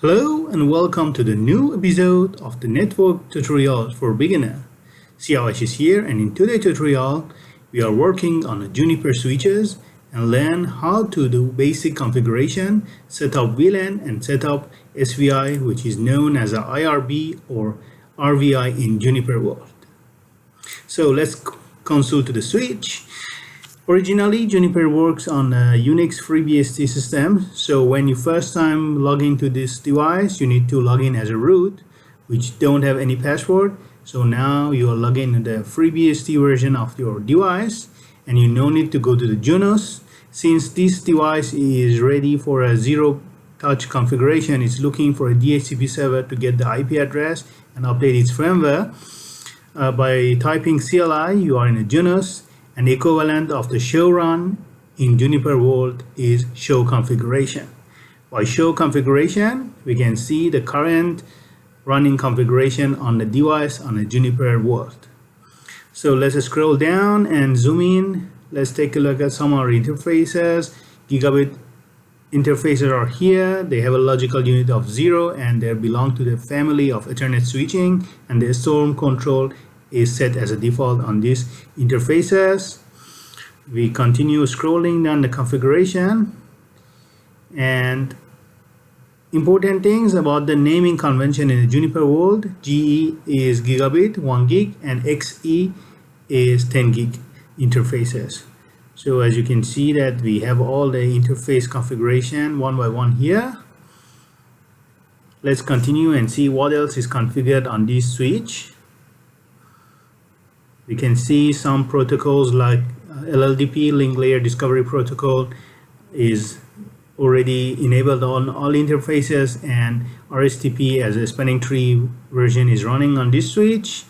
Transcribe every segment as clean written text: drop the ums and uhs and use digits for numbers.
Hello and welcome to the new episode of the network tutorial for beginner. CIH is here, and in today's tutorial we are working on the Juniper switches and learn how to do basic configuration, set up VLAN and set up SVI, which is known as a IRB or RVI in Juniper world. So let's console to the switch. Originally, Juniper works on a Unix FreeBSD system. So when you first time log into this device, you need to log in as a root, which don't have any password. So now you are logging in the FreeBSD version of your device, and you no need to go to the Junos. Since this device is ready for a zero-touch configuration, it's looking for a DHCP server to get the IP address and update its firmware. By typing CLI, you are in a Junos. An equivalent of the show run in Juniper world is show configuration. By show configuration, we can see the current running configuration on the device on a Juniper world. So let's scroll down and zoom in. Let's take a look at some of our interfaces. Gigabit interfaces are here. They have a logical unit of 0 and they belong to the family of Ethernet switching, and the storm control is set as a default on these interfaces. We continue scrolling down the configuration, and important things about the naming convention in the Juniper world: GE is gigabit 1 gig and XE is 10 gig interfaces. So as you can see that we have all the interface configuration one by one here. Let's continue and see what else is configured on this switch. We can see some protocols like LLDP, link layer discovery protocol, is already enabled on all interfaces, and RSTP as a spanning tree version is running on this switch.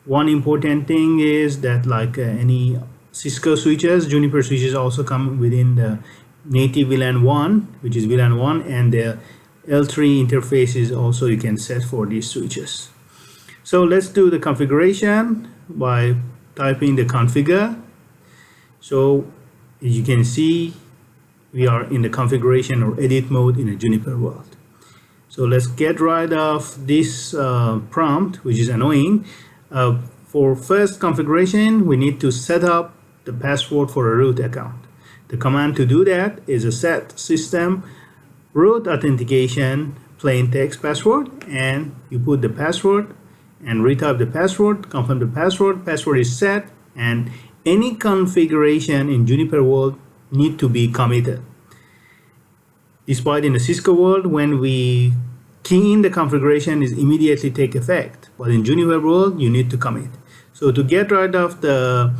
One important thing is that like any Cisco switches, Juniper switches also come within the native VLAN 1, which is VLAN 1, and the L3 interfaces also you can set for these switches. So let's do the configuration by typing the configure. So as you can see, we are in the configuration or edit mode in a Juniper world. So let's get rid of this prompt, which is annoying. For first configuration, we need to set up the password for a root account. The command to do that is a set system root authentication plain text password, and you put the password and retype the password, confirm the password. Password is set, and any configuration in Juniper world need to be committed. Despite in the Cisco world, when we key in the configuration is immediately take effect, but in Juniper world you need to commit. So to get rid of the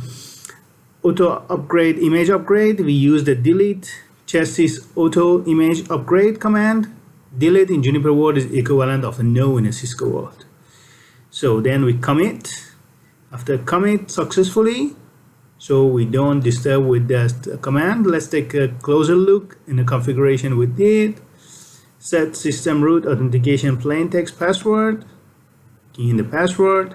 auto upgrade image upgrade, we use the delete chassis auto image upgrade command. Delete in Juniper world is equivalent of a no in a Cisco world. So then we commit. After commit successfully, so we don't disturb with that command, let's take a closer look in the configuration we did. Set system root authentication plain text password, key in the password,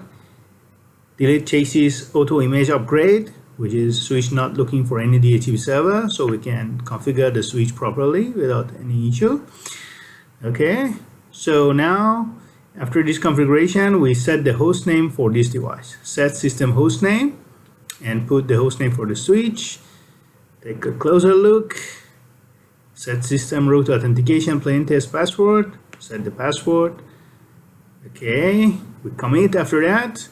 delete chassis auto image upgrade, which is switch not looking for any DHCP server, so we can configure the switch properly without any issue. Okay, so now after this configuration, we set the host name for this device. Set system host name and put the host name for the switch. Take a closer look. Set system root authentication plain text password. Set the password. Okay, we commit after that.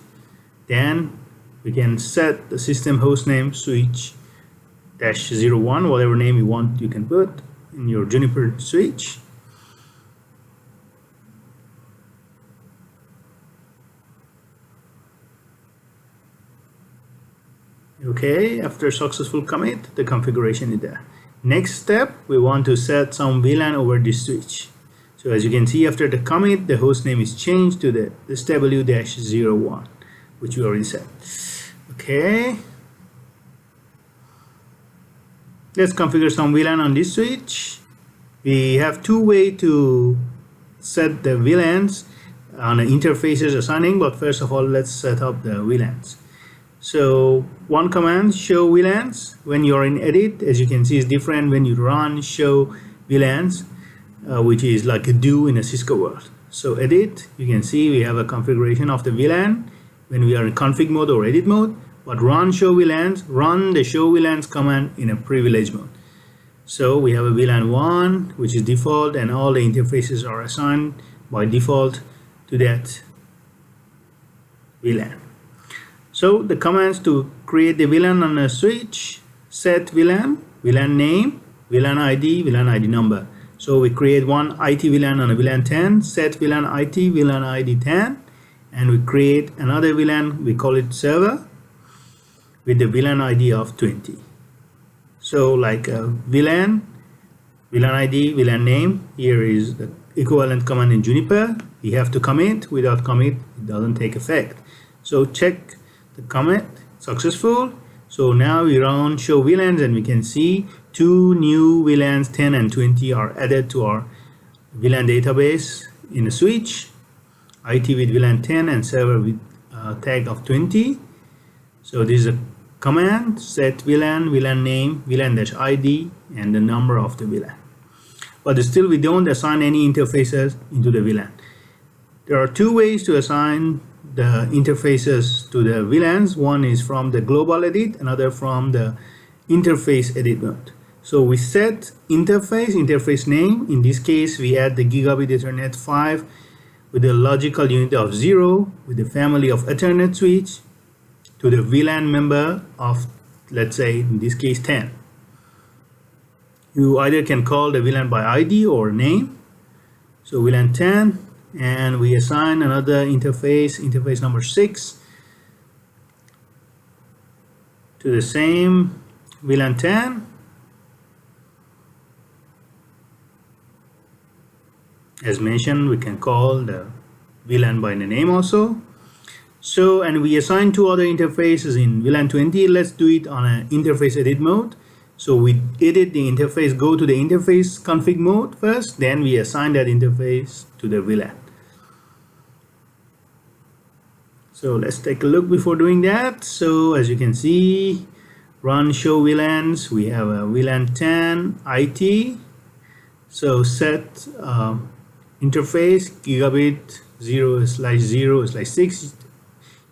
Then we can set the system host name switch -01, whatever name you want you can put in your Juniper switch. Okay, after successful commit, the configuration is there. Next step, we want to set some VLAN over this switch. So as you can see, after the commit, the host name is changed to the SW-01, which we already set. Okay, let's configure some VLAN on this switch. We have two ways to set the VLANs on the interfaces assigning, but first of all, let's set up the VLANs. So one command, show VLANs, when you're in edit, as you can see, is different when you run show VLANs. which is like a do in a Cisco world. So edit, you can see we have a configuration of the VLAN when we are in config mode or edit mode, but run show VLANs, run the show VLANs command in a privilege mode. So we have a VLAN 1, which is default, and all the interfaces are assigned by default to that VLAN. So the commands to create the VLAN on a switch: set VLAN, VLAN name, VLAN ID number. So we create one IT VLAN on a VLAN 10, set VLAN IT, VLAN ID 10, and we create another VLAN, we call it server, with the VLAN ID of 20. So like a VLAN ID, VLAN name, here is the equivalent command in Juniper. We have to commit, without commit it doesn't take effect. So check the commit, successful. So now we run show VLANs and we can see two new VLANs 10 and 20 are added to our VLAN database in a switch, IT with VLAN 10 and server with tag of 20. So this is a command: set VLAN, VLAN name, VLAN-ID, and the number of the VLAN. But still we don't assign any interfaces into the VLAN. There are two ways to assign the interfaces to the VLANs. One is from the global edit, another from the interface edit mode. So we set interface name. In this case we add the gigabit Ethernet 5 with the logical unit of 0 with the family of Ethernet switch to the VLAN member of, let's say in this case, 10. You either can call the VLAN by ID or name. So VLAN 10, and we assign another interface number 6 to the same VLAN 10. As mentioned, we can call the VLAN by the name also. So, and we assign two other interfaces in VLAN 20. Let's do it on an interface edit mode. So we edit the interface, go to the interface config mode first, then we assign that interface to the VLAN. So let's take a look before doing that. So as you can see, run show VLANs, we have a VLAN 10 IT. So set interface gigabit 0/0/6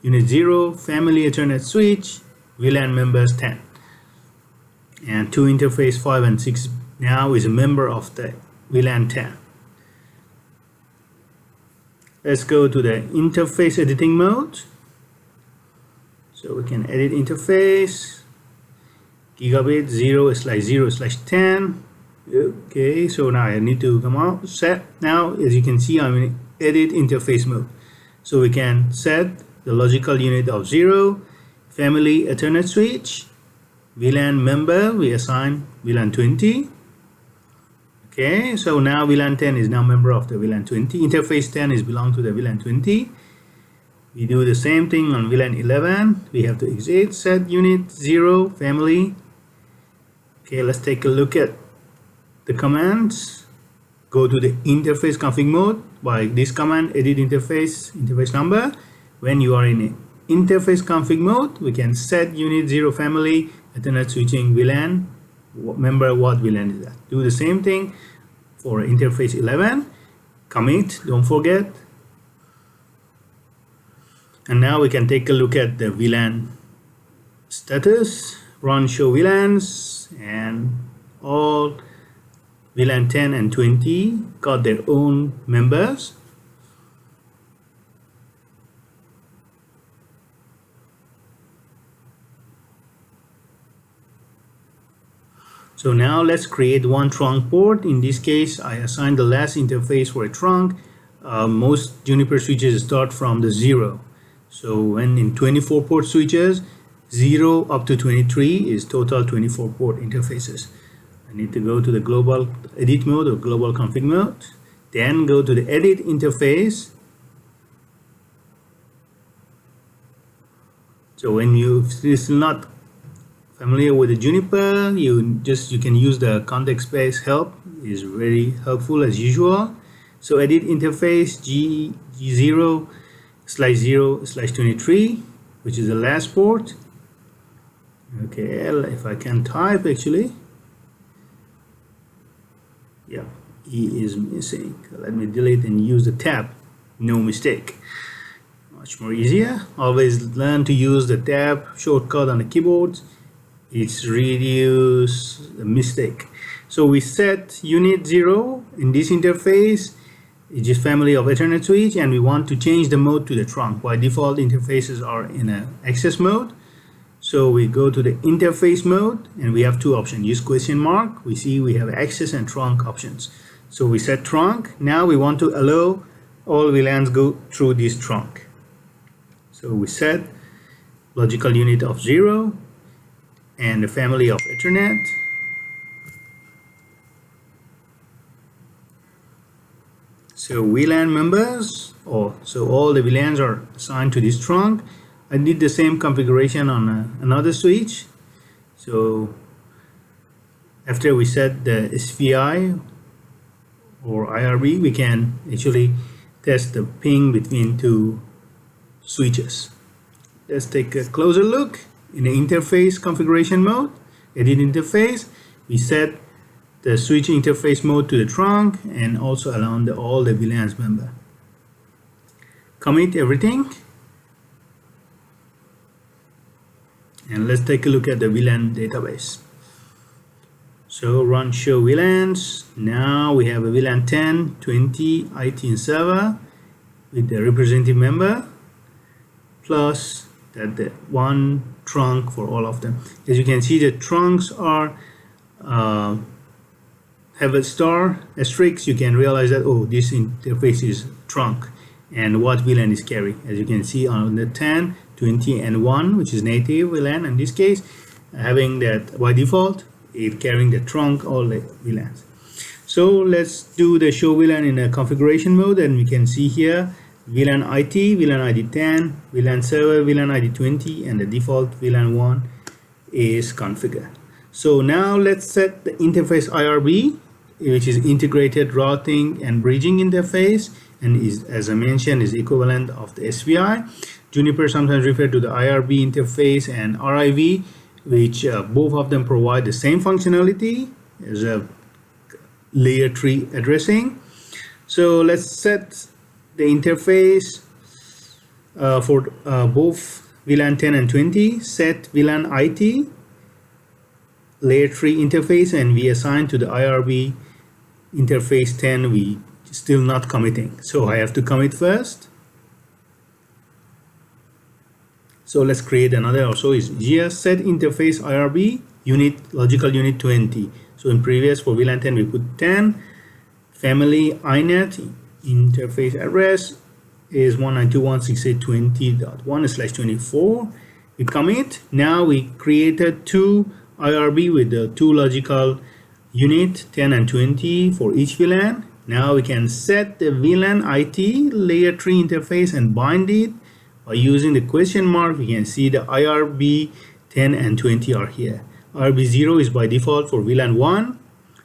unit 0 family Ethernet switch VLAN members 10, and to interface 5 and 6 now is a member of the VLAN 10. Let's go to the interface editing mode. So we can edit interface gigabit 0/0/10. Okay, so now I need to come out set. Now as you can see, I'm in edit interface mode. So we can set the logical unit of 0, family Ethernet switch, VLAN member, we assign VLAN 20. Okay, so now VLAN 10 is now member of the VLAN 20. Interface 10 is belong to the VLAN 20. We do the same thing on VLAN 11. We have to exit, set unit 0, family. Okay, let's take a look at the commands. Go to the interface config mode by this command, edit interface number. When you are in interface config mode, we can set unit 0 family Ethernet switching VLAN member. What VLAN is that? Do the same thing for interface 11. Commit, don't forget. And now we can take a look at the VLAN status. Run show VLANs, and all VLAN 10 and 20 got their own members. So now let's create one trunk port. In this case, I assigned the last interface for a trunk. Most Juniper switches start from the 0. So when in 24 port switches, 0 up to 23 is total 24 port interfaces. I need to go to the global edit mode or global config mode. Then go to the edit interface. So when you still not familiar with the Juniper, you can use the context space help, is very helpful as usual. So edit interface G0/0/23, which is the last port. Okay, if I can type actually. Yeah, E is missing. Let me delete and use the tab. No mistake. Much more easier. Always learn to use the tab shortcut on the keyboard. It's reduce the mistake. So we set unit 0 in this interface. It's just family of Ethernet switch, and we want to change the mode to the trunk. By default, interfaces are in a access mode. So we go to the interface mode, and we have two options. Use question mark. We see we have access and trunk options. So we set trunk. Now we want to allow all VLANs go through this trunk. So we set logical unit of 0 and the family of Ethernet. So VLAN members, so all the VLANs are assigned to this trunk. I did the same configuration on another switch. So after we set the SVI or IRB, we can actually test the ping between two switches. Let's take a closer look. In the interface configuration mode, edit interface, we set the switch interface mode to the trunk and also allow all the VLANs member. Commit everything. And let's take a look at the VLAN database. So run show VLANs. Now we have a VLAN 10, 20, IT and server with the representative member plus the one trunk for all of them. As you can see, the trunks are have a star asterisk. You can realize that, oh, this interface is trunk and what VLAN is carrying. As you can see on the 10, 20 and 1, which is native VLAN in this case, having that by default it carrying the trunk all the VLANs. So let's do the show VLAN in a configuration mode, and we can see here VLAN IT, VLAN ID 10, VLAN server, VLAN ID 20, and the default VLAN 1 is configured. So now let's set the interface IRB, which is integrated routing and bridging interface, and is, as I mentioned, is equivalent of the SVI. Juniper sometimes referred to the IRB interface and RIV, which both of them provide the same functionality as a layer 3 addressing. So let's set the interface for both VLAN 10 and 20. Set VLAN IT layer 3 interface, and we assign to the IRB interface 10. We still not committing, so I have to commit first. So let's create another. Also is GS set interface IRB unit logical unit 20. So in previous for VLAN 10 we put 10. Family INET interface address is 192.168.20.1/24. We commit. Now we created two IRB with the two logical unit 10 and 20 for each VLAN. Now we can set the VLAN IT layer 3 interface and bind it by using the question mark. We can see the IRB 10 and 20 are here. IRB 0 is by default for VLAN 1.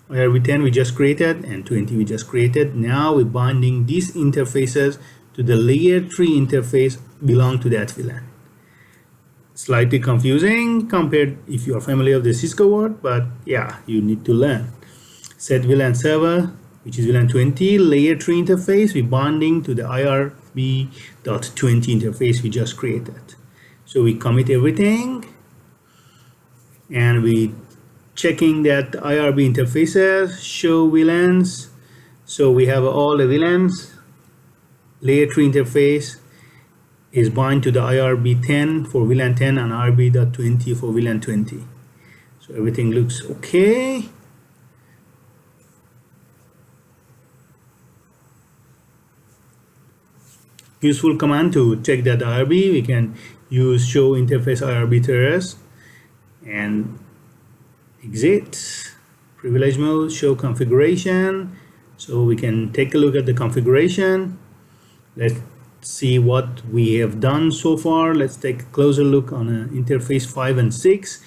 IRB 10 we just created and 20 we just created. Now we're binding these interfaces to the layer 3 interface belong to that VLAN. Slightly confusing compared if you are familiar with the Cisco word, but yeah, you need to learn. Set VLAN server, which is VLAN 20 layer 3 interface, we bonding to the IRB.20 interface we just created. So we commit everything and we checking that IRB interfaces show VLANs. So we have all the VLANs. Layer 3 interface is bind to the IRB 10 for VLAN 10 and IRB.20 for VLAN 20. So everything looks okay. Useful command to check that IRB, we can use show interface IRB TRS and exit privilege mode, show configuration. So we can take a look at the configuration. Let's see what we have done so far. Let's take a closer look on interface 5 and 6,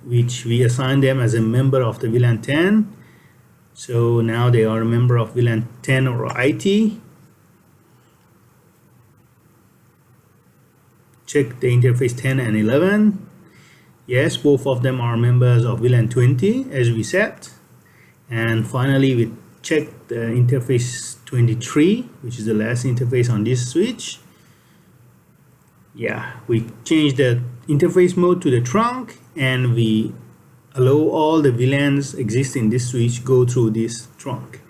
which we assign them as a member of the VLAN 10. So now they are a member of VLAN 10 or IT. Check the interface 10 and 11. Yes, both of them are members of VLAN 20 as we set. And finally we check the interface 23, which is the last interface on this switch. Yeah, we change the interface mode to the trunk, and we allow all the VLANs exist in this switch go through this trunk.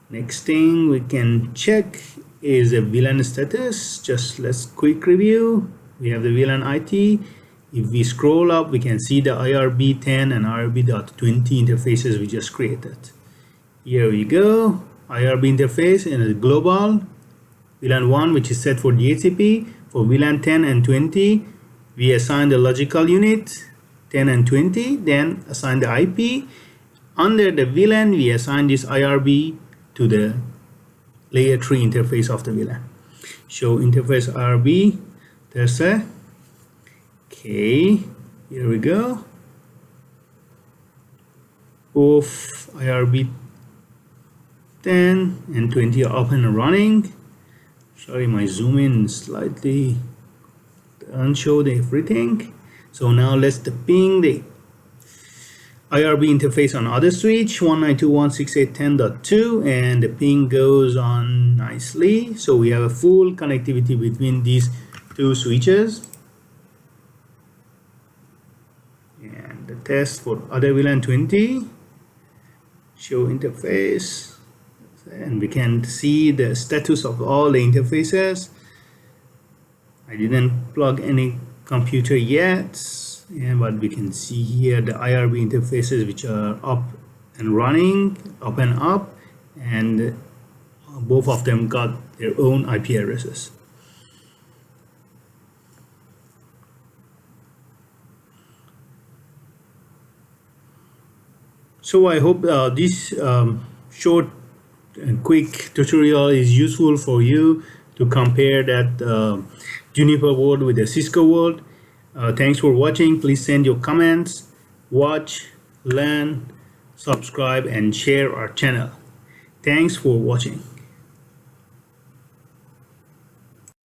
Next thing we can check is the VLAN status. Just let's quick review. We have the VLAN IT. If we scroll up, we can see the IRB 10 and IRB.20 interfaces we just created. Here we go. IRB interface in a global. VLAN 1, which is set for DHCP. For VLAN 10 and 20, we assign the logical unit 10 and 20, then assign the IP. Under the VLAN, we assign this IRB to the layer 3 interface of the VLAN. Show interface IRB. There's a okay. Here we go. Both IRB 10 and 20 are up and running. Sorry, my zoom in slightly unshowed everything. So now let's ping the IRB interface on other switch 192.168.10.2, and the ping goes on nicely. So we have a full connectivity between these two switches. And the test for other VLAN 20, show interface, and we can see the status of all the interfaces. I didn't plug any computer yet, but we can see here the IRB interfaces which are up and running, up and up, and both of them got their own IP addresses. So I hope this short and quick tutorial is useful for you to compare that Juniper world with the Cisco world. Thanks for watching. Please send your comments, watch, learn, subscribe, and share our channel. Thanks for watching.